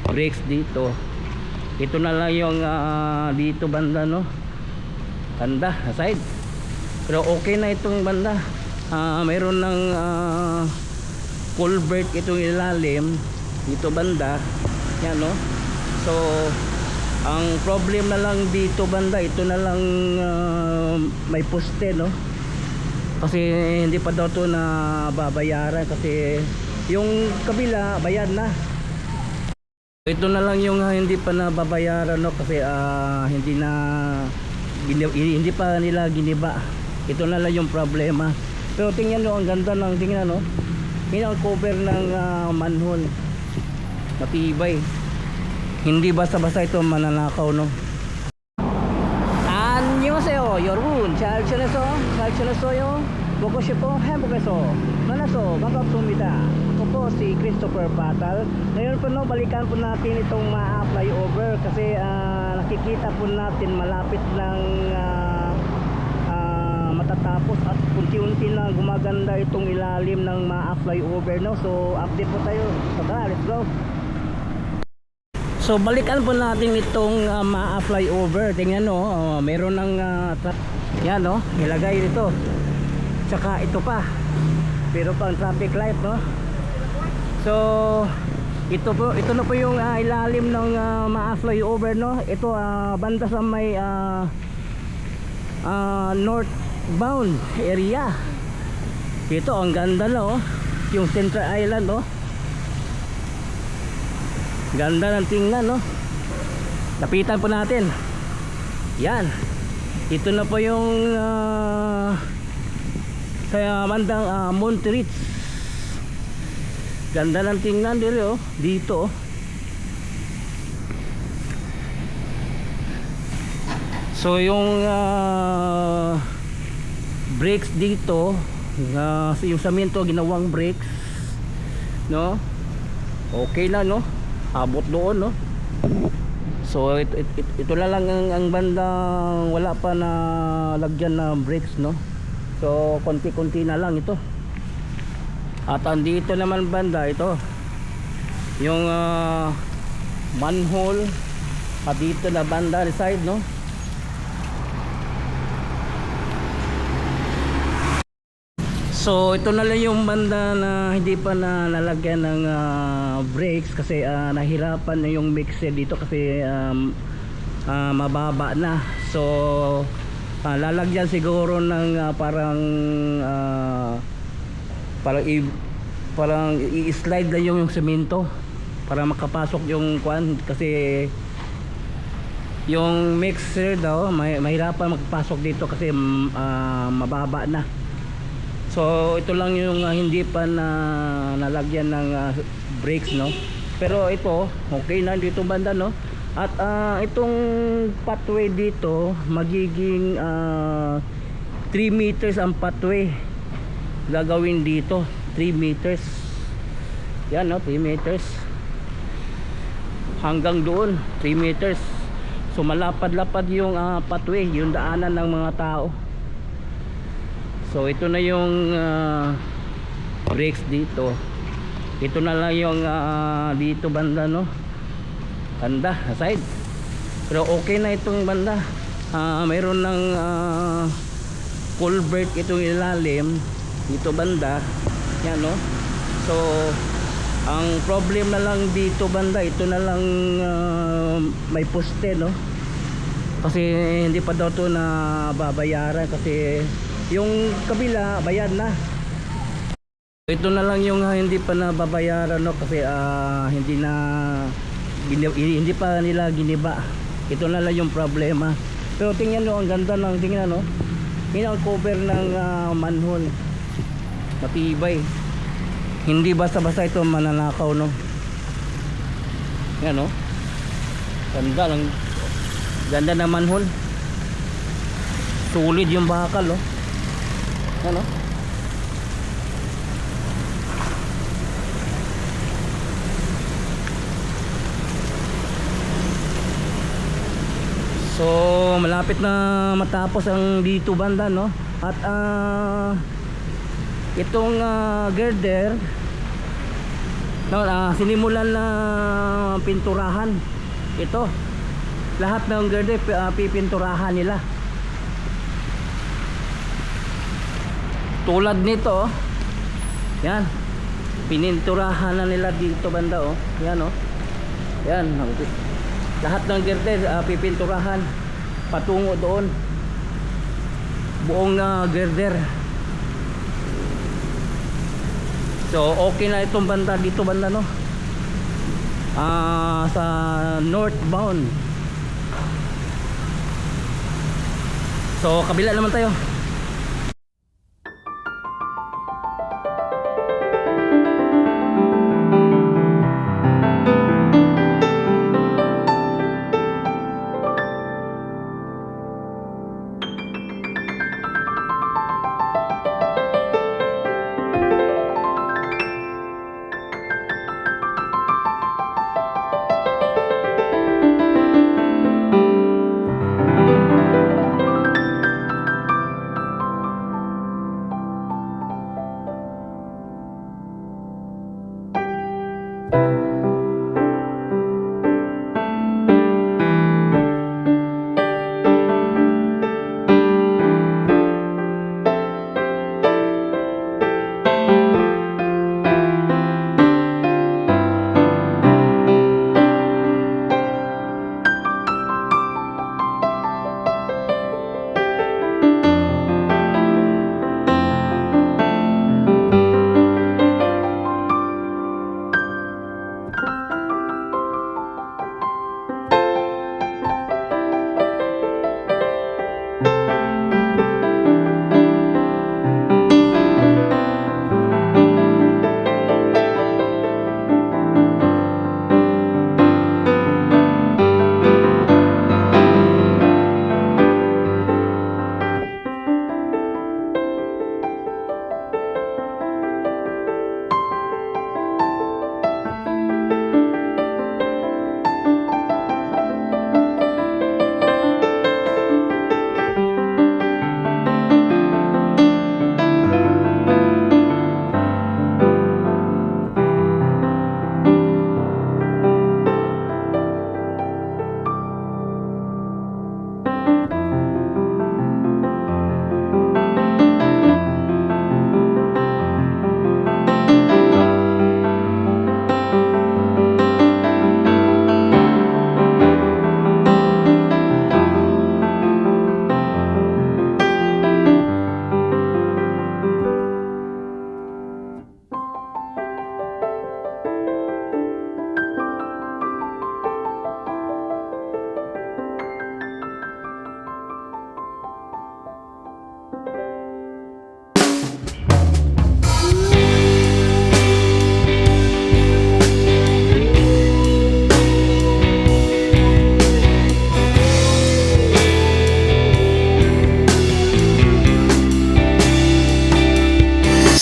brakes dito. Ito na lang yung dito banda, no, banda side. Pero okay na itong banda. Mayroon ng culvert itong ilalim dito banda, yan, no. So ang problem na lang dito banda, ito na lang may poste, no, kasi hindi pa daw to na babayaran kasi yung kabila bayad na. Ito na lang yung hindi pa nababayaran, no, kasi hindi pa nila giniba. Ito na lang yung problema. Pero tingnan nyo, ang ganda ng tingnan, no. Tingnan ang cover ng manhole, matibay. Hindi basta-basta ito mananakaw, no. 안녕하세요 여러분, 잘 지냈어요? 먹고 싶어 행복해서 만나서 반갑습니다. Ako po si Christopher Patal. Ngayon po, no, balikan po natin itong flyover kasi nakikita po natin malapit ng matatapos at unti-unti na gumaganda itong ilalim ng flyover, no. So update po tayo. So tara, let's go. So balikan po natin itong flyover. Tingnan, no, meron ng yan, no, ilagay dito. Tsaka ito pa, pero pang traffic light, no. So ito na po yung ilalim ng flyover, no. Ito banda sa may northbound area. Ito ang ganda, no, yung Central Island, no. Ganda ng tingnan, no. Lapitan po natin. Yan, ito na po yung kaya bandang Monterey. Ganda ng tingnan dito, dito. So yung brakes dito, yung samento ginawang brakes, no, okay na, no, abot doon, no. So ito na lang ang bandang wala pa na lagyan na brakes, no. So konti-konti na lang ito. At andito naman banda ito yung manhole at dito na banda ni side, no. So ito na lang yung banda na hindi pa na nalagyan ng brakes kasi nahirapan na yung mixer dito kasi mababa na. So lalagyan siguro ng parang i-slide na yung semento para makapasok yung kwan, kasi yung mixer daw mahirapan magpasok dito kasi mababa na. So ito lang yung hindi pa na nalagyan ng brakes, no. Pero ito okay na dito banda, no. At itong pathway dito magiging 3 meters ang pathway gagawin dito. 3 meters yan, no, 3 meters hanggang doon, 3 meters. So malapad-lapad yung pathway, yung daanan ng mga tao. So ito na yung brakes dito. Ito na lang yung dito banda, no, banda side. Pero okay na itong banda. Mayroon ng culvert itong ilalim dito banda, yan, no. So ang problem na lang dito banda, ito na lang may poste, no, kasi hindi pa daw to na babayaran kasi yung kabila bayad na. Ito na lang yung hindi pa nababayaran, no, kasi hindi pa nila giniba. Ito na lang yung problema. Pero tingnan nyo, ang ganda ng tingnan, no. Tingnan ang cover ng manhole, matibay. Hindi basta-basta ito mananakaw, no. Yan, no, ganda ng manhole. Solid yung bakal, no. Ano? So malapit na matapos ang dito banda, no. At itong girder, no, sinimulan na pinturahan. Ito, lahat ng girder pipinturahan nila. Tulad nito, oh. Yan, pininturahan na nila dito banda, oh. Yan, oh. Yan, lahat ng girder pipinturahan patungo doon, buong girder. So okay na itong banda dito banda, no, sa northbound. So kabila naman tayo.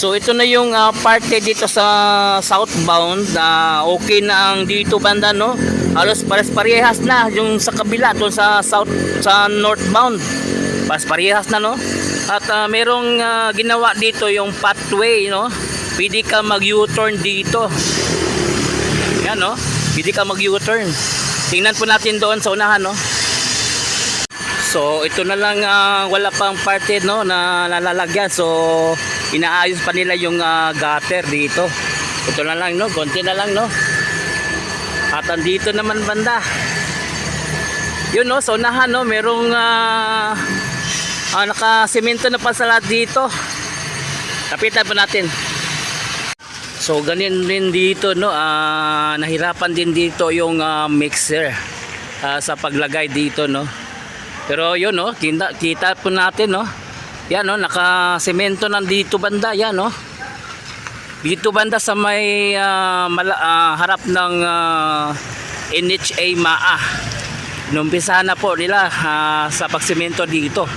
So ito na yung parte dito sa southbound na okay na ang dito banda, no. Halos pares-parehas na yung sa kabila doon sa south, sa northbound. Pares-parehas na, no. At merong ginawa dito yung pathway, no. Pwede ka mag U-turn dito. Yan, no. Pwede ka mag U-turn. Tingnan po natin doon sa unahan, no. So ito na lang, wala pang parte, no, na nalalagyan. So inaayos pa nila yung gutter dito. Ito na lang, no, konti na lang, no. At andito naman banda, yun, no, sa unahan, no, merong nakasemento na pasala dito. Kapitan po natin. So ganyan din dito, no, nahirapan din dito yung mixer sa paglagay dito, no. Pero yun, no, kita po natin, no. Yan, no, nakasemento nandito banda, yan, no. Dito banda sa may harap ng NHA MAA. Numpisahan na po nila sa pagsemento dito.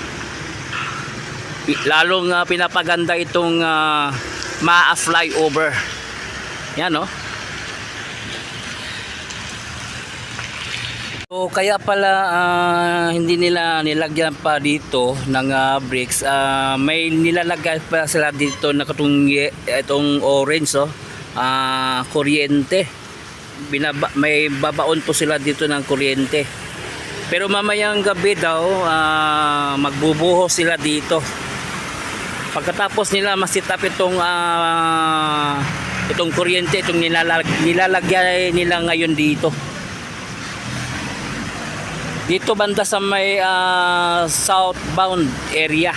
Lalong pinapaganda itong MAA flyover. Yan, no. So kaya pala hindi nila nilagyan pa dito ng bricks. May nilalagay pa sila dito na itong orange, oh, kuryente. may babaon po sila dito ng kuryente. Pero mamayang gabi daw magbubuhos sila dito. Pagkatapos nila masitap itong kuryente, itong nilalagyan nila ngayon dito. Dito banda sa may southbound area.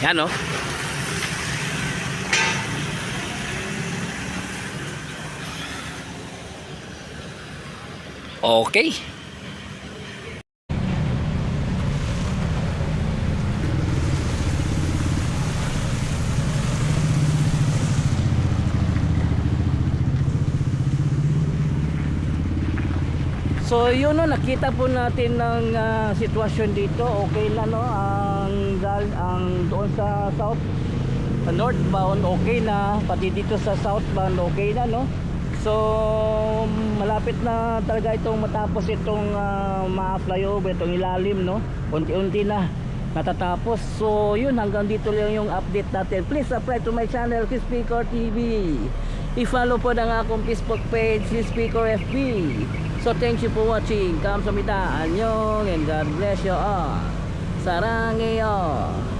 Yan oh. Okay. So yun no, nakita po natin ng sitwasyon dito. Okay na no, ang doon sa northbound okay na, pati dito sa southbound okay na no. So malapit na talaga itong matapos itong ma-flyover, itong ilalim no. Unti-unti na natatapos. So yun, hanggang dito lang yung update natin. Please subscribe to my channel, Chris Picor TV. I-follow po ng akong Facebook page, Chris Picor FB. So thank you for watching. Kamsahamnida, annyeong, and God bless you all. Saranghae.